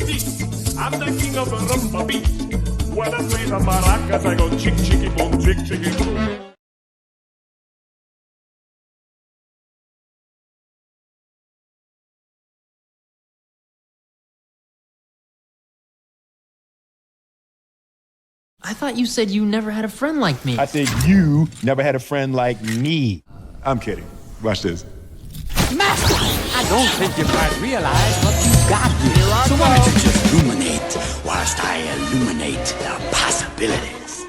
this. I'm the king of the rumba beat. When I play the maracas, I go chick chicky boom, chick chicky boom. I thought you said you never had a friend like me. I said you never had a friend like me. I'm kidding. Watch this. Master, I don't think you quite realize what you got here. So why don't you just ruminate whilst I illuminate the possibilities?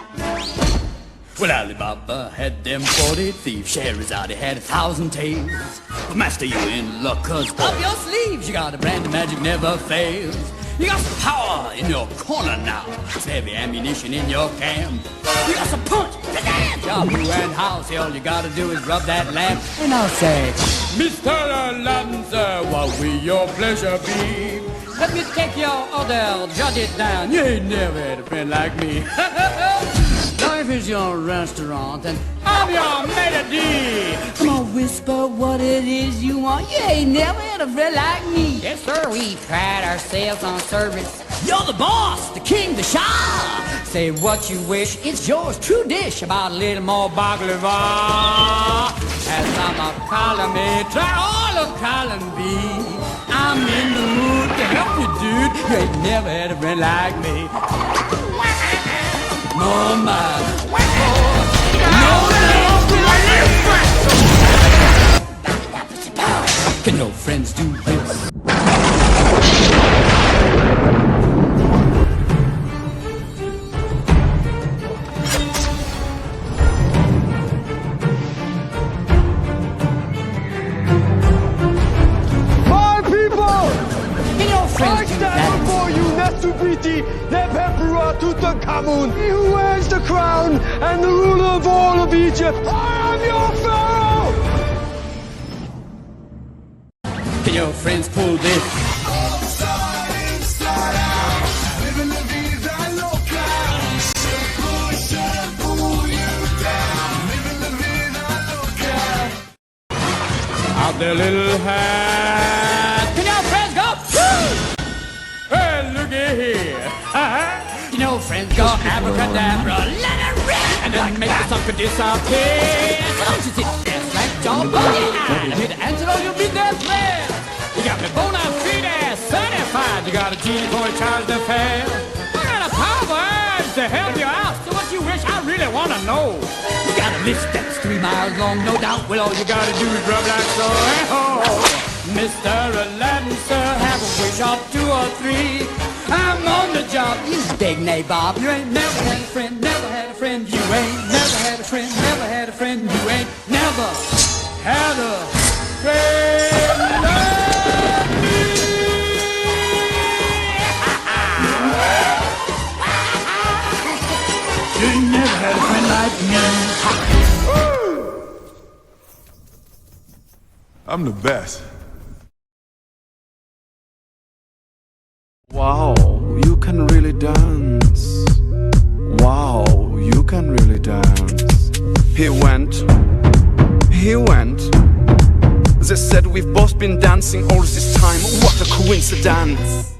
Well, Alibaba had them 40 thieves. Scheherazade had 1,000 tales. But master, you in luck, 'cause up your sleeves you got a brand of magic never fails. You got some power in your corner now. Some heavy ammunition in your camp. You got some punch, Yahoo and house. All you gotta do is rub that lamp, and I'll say, Mr. Aladdin, sir, what will your pleasure be? Let me take your order, jot it down. You ain't never had a friend like me. Life is your restaurant, and I'm your melody. Come on, whisper what it is you want. You ain't never had a friend like me. Yes, sir, we pride ourselves on service. You're the boss, the king, the Shah. Say what you wish, it's yours, true dish. About a little more baklava. As I'm a column A, try all of column B. I'm in the mood to help you, dude. You ain't never had a friend like me. No man, can your friends do this? My people! Can your friends do I stand that? before you, Nefertiti, the Emperor Tutankhamun, he who wears the crown and the ruler of all of Egypt. I am your pharaoh! Can your friends pull this? Out their little hat. Can your friends go? Woo! Hey, looky here. Can your friends go abracadabra? Let it rip! And then make the sucker disappear. Don't you sit there like John Bunny? I'm here to answer all your business prayers. You got me bona fide certified. You got a genie for a charge to fail. I got a power urge to help you out. So what you wish, I really want to know. You got a list that's 3 miles long, no doubt. Well, all you gotta do is rub like so. Oh, Mr. Aladdin, sir, have a wish of 2 or 3. I'm on the job. You big nabob. You ain't never had a friend, never had a friend. You ain't never had a friend, never had a friend. You ain't never had a friend like me. You ain't never had a friend like me. I'm the best. Wow, you can really dance. Wow, you can really dance. He went. They said we've both been dancing all this time. What a coincidence.